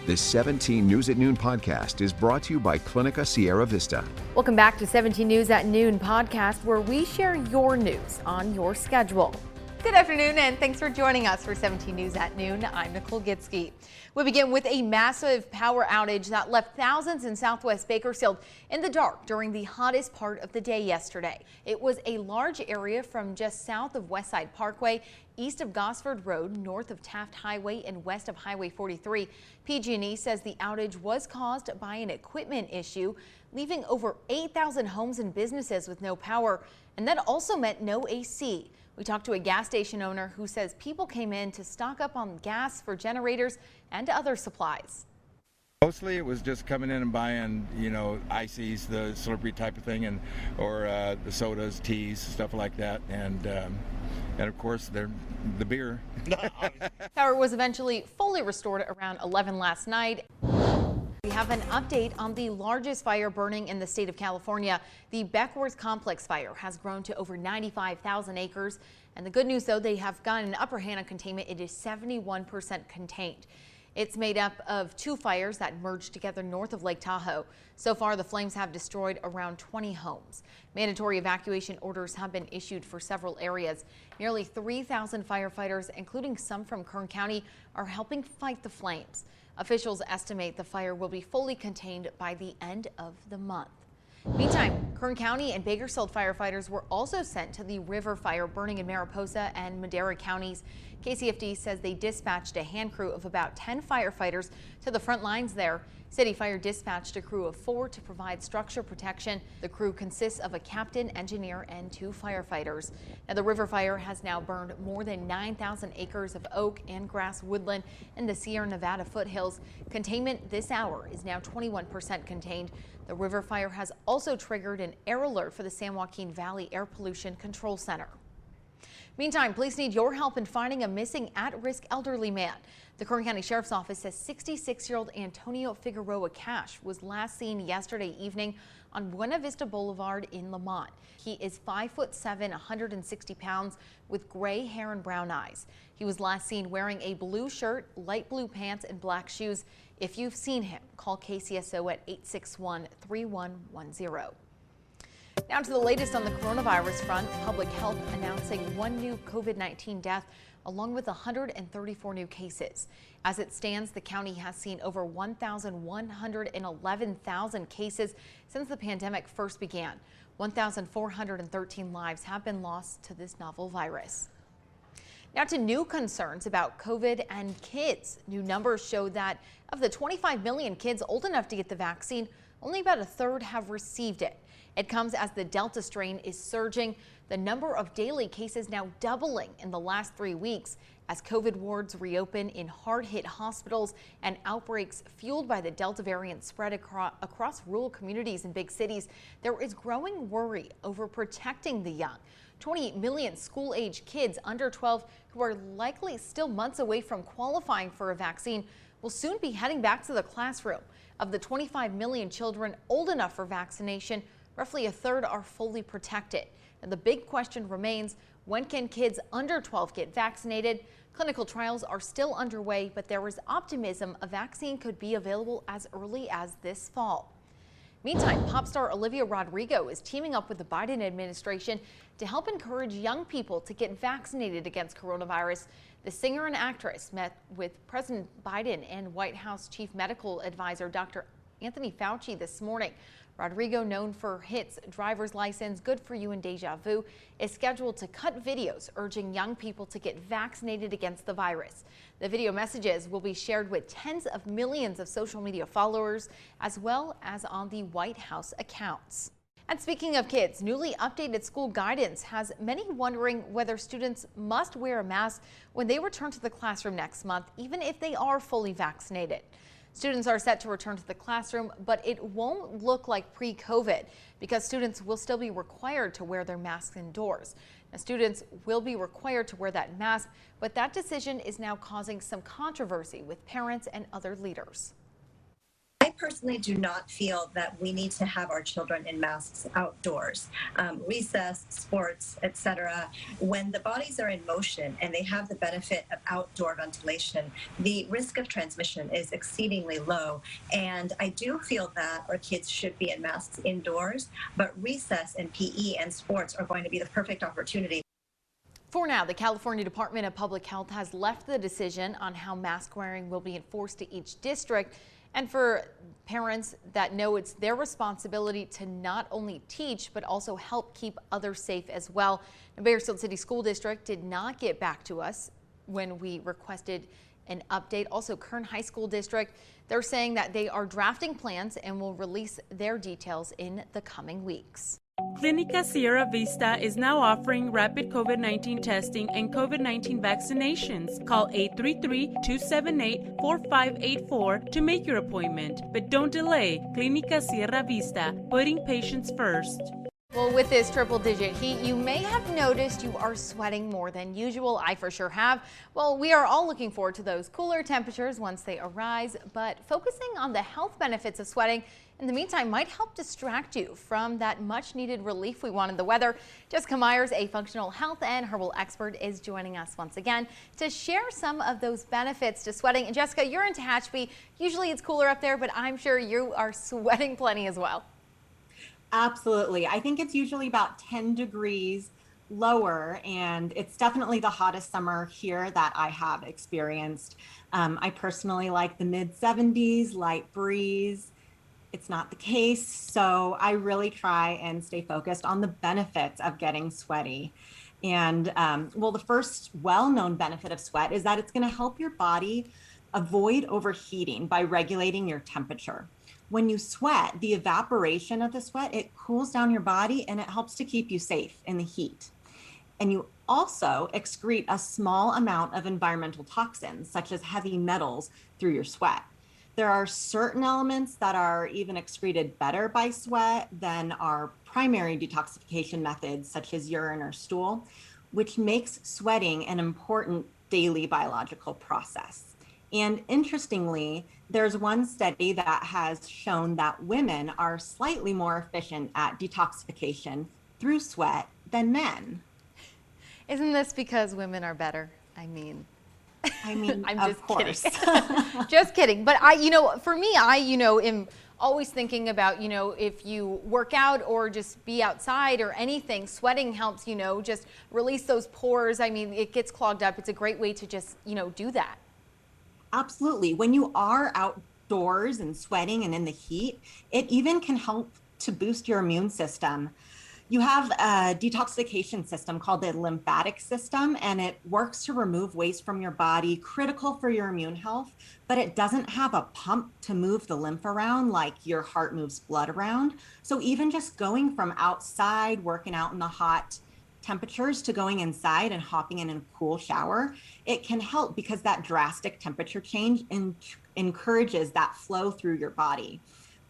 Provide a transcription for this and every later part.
This 17 News at Noon podcast is brought to you by Clinica Sierra Vista. Welcome back to 17 News at Noon podcast, where we share your news on your schedule. Good afternoon, and thanks for joining us for 17 News at Noon. I'm Nicole Gitsky. We begin with a massive power outage that left thousands in southwest Bakersfield in the dark during the hottest part of the day yesterday. It was a large area from just south of Westside Parkway, east of Gosford Road, north of Taft Highway, and west of Highway 43. PG&E says the outage was caused by an equipment issue, leaving over 8,000 homes and businesses with no power, and that also meant no AC. We talked to a gas station owner who says people came in to stock up on gas for generators and other supplies. Mostly it was just coming in and buying, ices, the Slurpee type of thing, or the sodas, teas, stuff like that, and of course the beer. Power was eventually fully restored around 11 last night. We have an update on the largest fire burning in the state of California. The Beckwourth Complex fire has grown to over 95,000 acres. And the good news, though, they have gotten an upper hand on containment. It is 71% contained. It's made up of two fires that merged together north of Lake Tahoe. So far, the flames have destroyed around 20 homes. Mandatory evacuation orders have been issued for several areas. Nearly 3,000 firefighters, including some from Kern County, are helping fight the flames. Officials estimate the fire will be fully contained by the end of the month. Meantime, Kern County and Bakersfield firefighters were also sent to the river fire burning in Mariposa and Madera counties. KCFD says they dispatched a hand crew of about 10 firefighters to the front lines there. City Fire dispatched a crew of 4 to provide structure protection. The crew consists of a captain, engineer, and 2 firefighters. Now, the river fire has now burned more than 9,000 acres of oak and grass woodland in the Sierra Nevada foothills. Containment this hour is now 21% contained. The river fire has also triggered an air alert for the San Joaquin Valley Air Pollution Control Center. Meantime, police need your help in finding a missing at-risk elderly man. The Kern County Sheriff's Office says 66-year-old Antonio Figueroa Cash was last seen yesterday evening on Buena Vista Boulevard in Lamont. He is 5'7", 160 pounds, with gray hair and brown eyes. He was last seen wearing a blue shirt, light blue pants, and black shoes. If you've seen him, call KCSO at 861-3110. Now to the latest on the coronavirus front. Public Health announcing 1 new COVID-19 death along with 134 new cases. As it stands, the county has seen over 1,111,000 cases since the pandemic first began. 1,413 lives have been lost to this novel virus. Now to new concerns about COVID and kids. New numbers show that of the 25 million kids old enough to get the vaccine, only about a third have received it. It comes as the Delta strain is surging. The number of daily cases now doubling in the last 3 weeks as COVID wards reopen in hard-hit hospitals and outbreaks fueled by the Delta variant spread across rural communities and big cities. There is growing worry over protecting the young. 28 million school-age kids under 12 who are likely still months away from qualifying for a vaccine will soon be heading back to the classroom. Of the 25 million children old enough for vaccination, roughly a third are fully protected. And the big question remains, when can kids under 12 get vaccinated? Clinical trials are still underway, but there is optimism a vaccine could be available as early as this fall. Meantime, pop star Olivia Rodrigo is teaming up with the Biden administration to help encourage young people to get vaccinated against coronavirus. The singer and actress met with President Biden and White House Chief Medical Advisor Dr. Anthony Fauci this morning. Rodrigo, known for hits Driver's License, Good For You, and Deja Vu, is scheduled to cut videos urging young people to get vaccinated against the virus. The video messages will be shared with tens of millions of social media followers, as well as on the White House accounts. And speaking of kids, newly updated school guidance has many wondering whether students must wear a mask when they return to the classroom next month, even if they are fully vaccinated. Students are set to return to the classroom, but it won't look like pre-COVID because students will still be required to wear their masks indoors. Now, students will be required to wear that mask, but that decision is now causing some controversy with parents and other leaders. I personally do not feel that we need to have our children in masks outdoors, recess, sports, etc. When the bodies are in motion and they have the benefit of outdoor ventilation, the risk of transmission is exceedingly low. And I do feel that our kids should be in masks indoors, but recess and PE and sports are going to be the perfect opportunity. For now, the California Department of Public Health has left the decision on how mask wearing will be enforced to each district. And for parents that know it's their responsibility to not only teach, but also help keep others safe as well. The Bakersfield City School District did not get back to us when we requested an update. Also, Kern High School District, they're saying that they are drafting plans and will release their details in the coming weeks. Clinica Sierra Vista is now offering rapid COVID-19 testing and COVID-19 vaccinations. Call 833-278-4584 to make your appointment. But don't delay. Clinica Sierra Vista, putting patients first. Well, with this triple-digit heat, you may have noticed you are sweating more than usual. I for sure have. Well, we are all looking forward to those cooler temperatures once they arise, but focusing on the health benefits of sweating in the meantime might help distract you from that much-needed relief we want in the weather. Jessica Meyers, a functional health and herbal expert, is joining us once again to share some of those benefits to sweating. And Jessica, you're in Tehachapi. Usually it's cooler up there, but I'm sure you are sweating plenty as well. Absolutely. I think it's usually about 10 degrees lower, and it's definitely the hottest summer here that I have experienced. I personally like the mid 70s, light breeze. It's not the case, so I really try and stay focused on the benefits of getting sweaty. And well, the first well-known benefit of sweat is that it's going to help your body avoid overheating by regulating your temperature. When you sweat, the evaporation of the sweat, it cools down your body and it helps to keep you safe in the heat. And you also excrete a small amount of environmental toxins, such as heavy metals, through your sweat. There are certain elements that are even excreted better by sweat than our primary detoxification methods, such as urine or stool, which makes sweating an important daily biological process. And interestingly, there's one study that has shown that women are slightly more efficient at detoxification through sweat than men. Isn't this because women are better? I mean, I'm of course. Kidding. Just kidding. But for me, I am always thinking about, if you work out or just be outside or anything, sweating helps, just release those pores. I mean, it gets clogged up. It's a great way to just, do that. Absolutely. When you are outdoors and sweating and in the heat, it even can help to boost your immune system. You have a detoxification system called the lymphatic system, and it works to remove waste from your body, critical for your immune health, but it doesn't have a pump to move the lymph around like your heart moves blood around. So even just going from outside, working out in the hot temperatures, to going inside and hopping in a cool shower, it can help because that drastic temperature change encourages that flow through your body.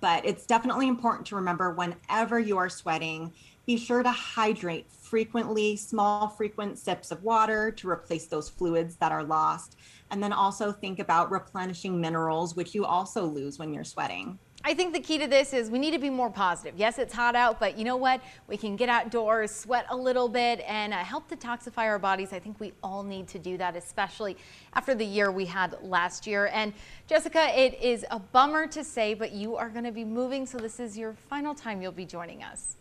But it's definitely important to remember, whenever you are sweating, be sure to hydrate frequently, small frequent sips of water to replace those fluids that are lost. And then also think about replenishing minerals, which you also lose when you're sweating. I think the key to this is we need to be more positive. Yes, it's hot out, but you know what? We can get outdoors, sweat a little bit, and help detoxify our bodies. I think we all need to do that, especially after the year we had last year. And Jessica, it is a bummer to say, but you are going to be moving, so this is your final time you'll be joining us.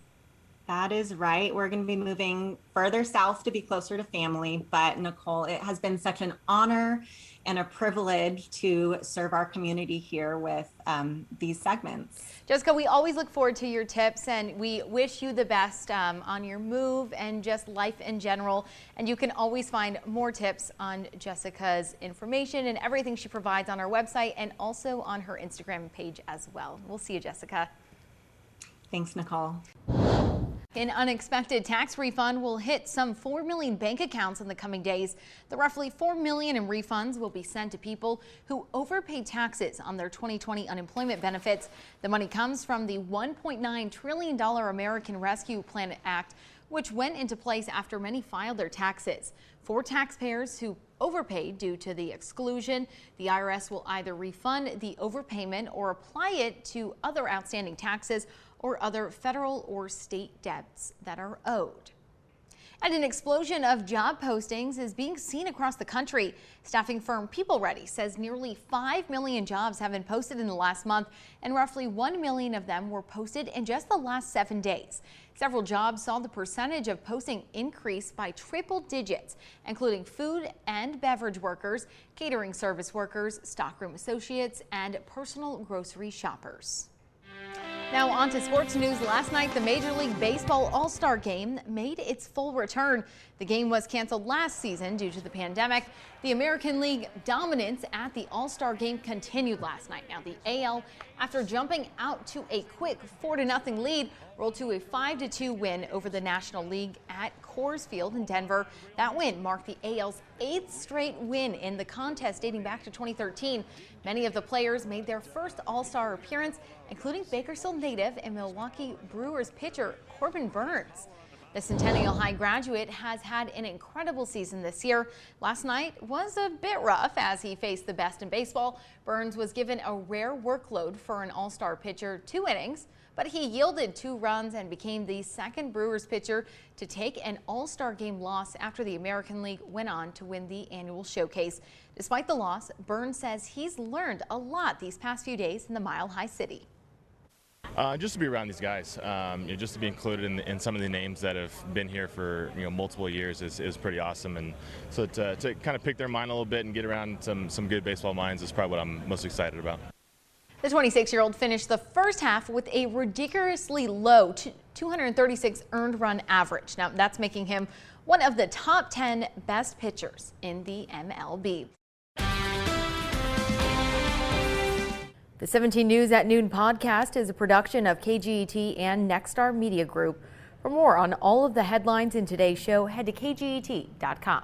That is right. We're going to be moving further south to be closer to family. But Nicole, it has been such an honor and a privilege to serve our community here with these segments. Jessica, we always look forward to your tips, and we wish you the best on your move and just life in general. And you can always find more tips on Jessica's information and everything she provides on our website and also on her Instagram page as well. We'll see you, Jessica. Thanks, Nicole. An unexpected tax refund will hit some 4 million bank accounts in the coming days. The roughly 4 million in refunds will be sent to people who overpaid taxes on their 2020 unemployment benefits. The money comes from the $1.9 trillion American Rescue Plan Act, which went into place after many filed their taxes. For taxpayers who overpaid due to the exclusion, the IRS will either refund the overpayment or apply it to other outstanding taxes or other federal or state debts that are owed. And an explosion of job postings is being seen across the country. Staffing firm PeopleReady says nearly 5 million jobs have been posted in the last month, and roughly 1 million of them were posted in just the last 7 days. Several jobs saw the percentage of posting increase by triple digits, including food and beverage workers, catering service workers, stockroom associates, and personal grocery shoppers. Now on to sports news. Last night, the Major League Baseball AllStar Game made its full return. The game was canceled last season due to the pandemic. The American League dominance at the AllStar Game continued last night. Now the AL, after jumping out to a quick 4-0 lead, rolled to a 5-2 win over the National League at Coors Field in Denver. That win marked the AL's 8th straight win in the contest dating back to 2013. Many of the players made their first All-Star appearance, including Bakersfield native and Milwaukee Brewers pitcher Corbin Burnes. The Centennial High graduate has had an incredible season this year. Last night was a bit rough as he faced the best in baseball. Burnes was given a rare workload for an All-Star pitcher, 2 innings, but he yielded 2 runs and became the second Brewers pitcher to take an All-Star Game loss after the American League went on to win the annual showcase. Despite the loss, Burnes says he's learned a lot these past few days in the Mile High City. Just to be around these guys, just to be included in some of the names that have been here for multiple years is pretty awesome, and so to kind of pick their mind a little bit and get around some good baseball minds is probably what I'm most excited about. The 26-year-old finished the first half with a ridiculously low 236 earned run average. Now that's making him one of the top 10 best pitchers in the MLB. The 17 News at Noon podcast is a production of KGET and Nexstar Media Group. For more on all of the headlines in today's show, head to kget.com.